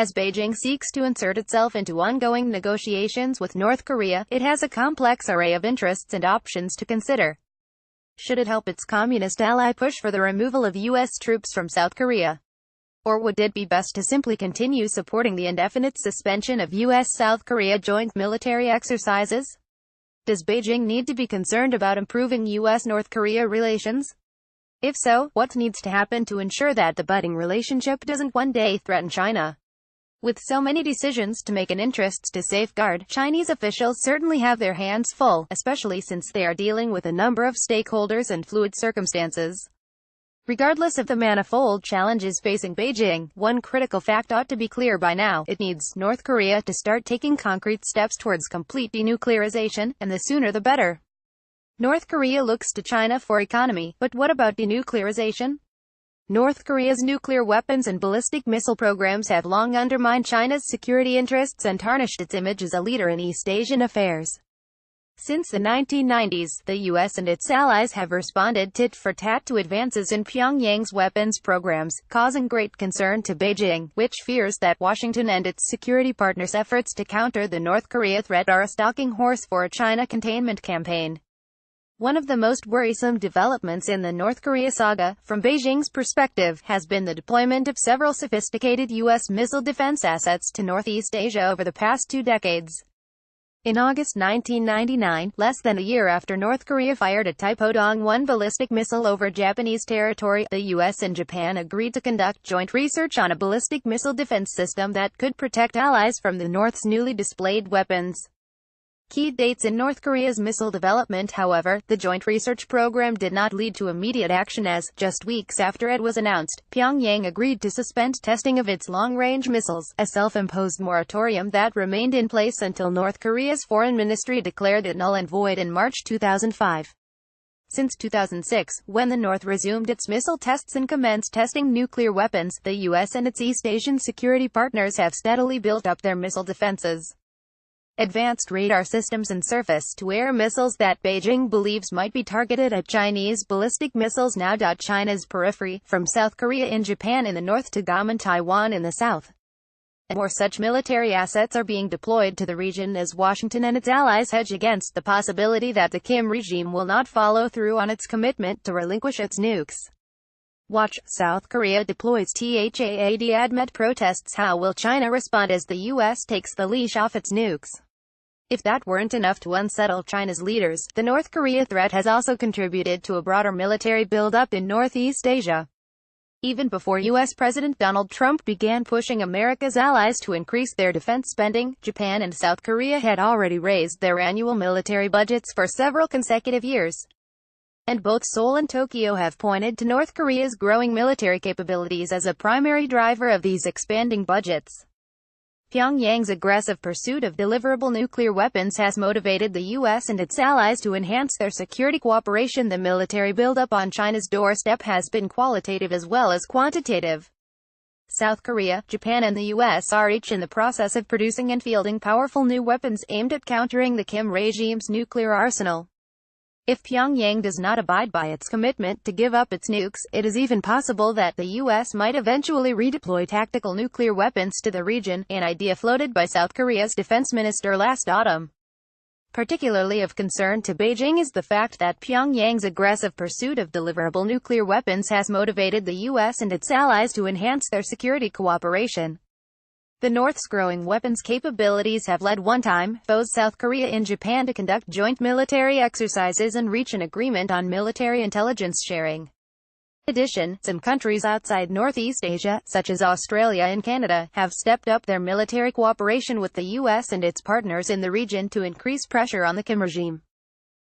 As Beijing seeks to insert itself into ongoing negotiations with North Korea, it has a complex array of interests and options to consider. Should it help its communist ally push for the removal of U.S. troops from South Korea? Or would it be best to simply continue supporting the indefinite suspension of U.S.-South Korea joint military exercises? Does Beijing need to be concerned about improving U.S.-North Korea relations? If so, what needs to happen to ensure that the budding relationship doesn't one day threaten China? With so many decisions to make and interests to safeguard, Chinese officials certainly have their hands full, especially since they are dealing with a number of stakeholders and fluid circumstances. Regardless of the manifold challenges facing Beijing, one critical fact ought to be clear by now: it needs North Korea to start taking concrete steps towards complete denuclearization, and the sooner the better. North Korea looks to China for economy, but what about denuclearization? North Korea's nuclear weapons and ballistic missile programs have long undermined China's security interests and tarnished its image as a leader in East Asian affairs. Since the 1990s, the U.S. and its allies have responded tit for tat to advances in Pyongyang's weapons programs, causing great concern to Beijing, which fears that Washington and its security partners' efforts to counter the North Korea threat are a stalking horse for a China containment campaign. One of the most worrisome developments in the North Korea saga, from Beijing's perspective, has been the deployment of several sophisticated U.S. missile defense assets to Northeast Asia over the past 2 decades. In August 1999, less than a year after North Korea fired a Taepodong-1 ballistic missile over Japanese territory, the U.S. and Japan agreed to conduct joint research on a ballistic missile defense system that could protect allies from the North's newly displayed weapons. Key dates in North Korea's missile development. However, the joint research program did not lead to immediate action as, just weeks after it was announced, Pyongyang agreed to suspend testing of its long-range missiles, a self-imposed moratorium that remained in place until North Korea's foreign ministry declared it null and void in March 2005. Since 2006, when the North resumed its missile tests and commenced testing nuclear weapons, the U.S. and its East Asian security partners have steadily built up their missile defenses. Advanced radar systems and surface-to-air missiles that Beijing believes might be targeted at Chinese ballistic missiles now dot China's periphery, from South Korea and Japan in the north to Guam and Taiwan in the south. And more such military assets are being deployed to the region as Washington and its allies hedge against the possibility that the Kim regime will not follow through on its commitment to relinquish its nukes. Watch, South Korea deploys THAAD amid protests. How will China respond as the U.S. takes the leash off its nukes? If that weren't enough to unsettle China's leaders, the North Korea threat has also contributed to a broader military buildup in Northeast Asia. Even before U.S. President Donald Trump began pushing America's allies to increase their defense spending, Japan and South Korea had already raised their annual military budgets for several consecutive years. And both Seoul and Tokyo have pointed to North Korea's growing military capabilities as a primary driver of these expanding budgets. Pyongyang's aggressive pursuit of deliverable nuclear weapons has motivated the U.S. and its allies to enhance their security cooperation. The military buildup on China's doorstep has been qualitative as well as quantitative. South Korea, Japan and the U.S. are each in the process of producing and fielding powerful new weapons aimed at countering the Kim regime's nuclear arsenal. If Pyongyang does not abide by its commitment to give up its nukes, it is even possible that the U.S. might eventually redeploy tactical nuclear weapons to the region, an idea floated by South Korea's defense minister last autumn. Particularly of concern to Beijing is the fact that Pyongyang's aggressive pursuit of deliverable nuclear weapons has motivated the U.S. and its allies to enhance their security cooperation. The North's growing weapons capabilities have led one-time foes South Korea and Japan to conduct joint military exercises and reach an agreement on military intelligence sharing. In addition, some countries outside Northeast Asia, such as Australia and Canada, have stepped up their military cooperation with the U.S. and its partners in the region to increase pressure on the Kim regime.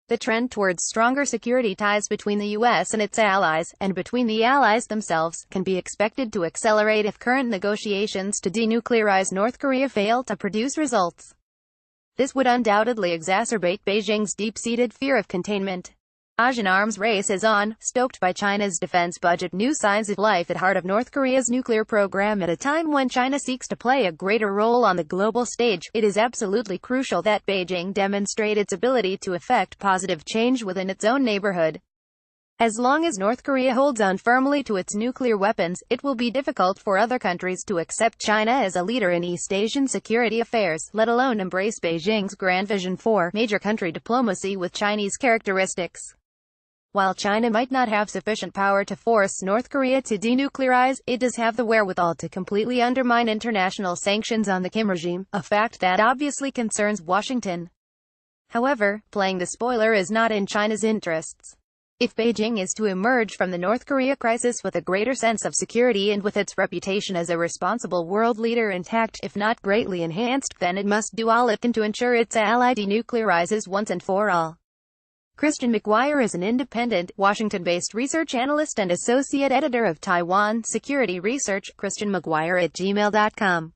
The trend towards stronger security ties between the U.S. and its allies, and between the allies themselves, can be expected to accelerate if current negotiations to denuclearize North Korea fail to produce results. This would undoubtedly exacerbate Beijing's deep-seated fear of containment. Asian arms race is on, stoked by China's defense budget. New signs of life at heart of North Korea's nuclear program. At a time when China seeks to play a greater role on the global stage, it is absolutely crucial that Beijing demonstrate its ability to effect positive change within its own neighborhood. As long as North Korea holds on firmly to its nuclear weapons, it will be difficult for other countries to accept China as a leader in East Asian security affairs, let alone embrace Beijing's grand vision for major country diplomacy with Chinese characteristics. While China might not have sufficient power to force North Korea to denuclearize, it does have the wherewithal to completely undermine international sanctions on the Kim regime, a fact that obviously concerns Washington. However, playing the spoiler is not in China's interests. If Beijing is to emerge from the North Korea crisis with a greater sense of security and with its reputation as a responsible world leader intact, if not greatly enhanced, then it must do all it can to ensure its ally denuclearizes once and for all. Christian McGuire is an independent, Washington-based research analyst and associate editor of Taiwan Security Research. ChristianMcGuire@gmail.com